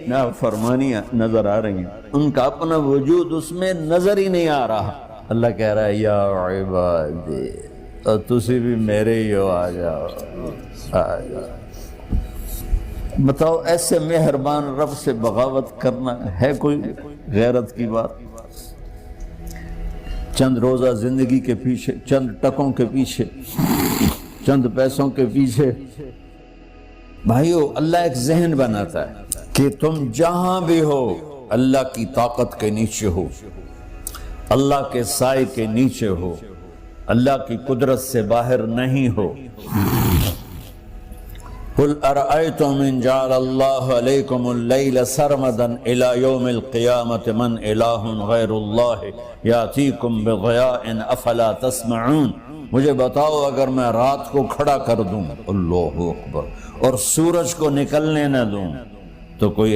نافرمانیاں نظر آ رہی ہیں، ان کا اپنا وجود اس میں نظر ہی نہیں آ رہا۔ اللہ کہہ رہا ہے یا عبادی، اور تسی بھی میرے ہی ہو، آ جاؤ آ جاؤ۔ بتاؤ ایسے مہربان رب سے بغاوت کرنا ہے کوئی غیرت کی بات؟ چند روزہ زندگی کے پیچھے، چند ٹکوں کے پیچھے، چند پیسوں کے پیچھے بھائیو اللہ ایک ذہن بناتا ہے کہ تم جہاں بھی ہو اللہ کی طاقت کے نیچے ہو، اللہ کے سائے کے نیچے ہو، اللہ کی قدرت سے باہر نہیں ہو۔ قُلْ أَرَأَيْتُمْ إِنْ جَعَلَ اللَّهُ عَلَيْكُمُ اللَّيْلَ سَرْمَدًا إِلَى يَوْمِ الْقِيَامَةِ مَنْ إِلَٰهٌ غَيْرُ اللَّهِ يَأْتِيكُمْ بِضِيَاءٍ أَفَلَا تَسْمَعُونَ۔ مجھے بتاؤ اگر میں رات کو کھڑا کر دوں، اللہ اکبر، اور سورج کو نکلنے نہ دوں تو کوئی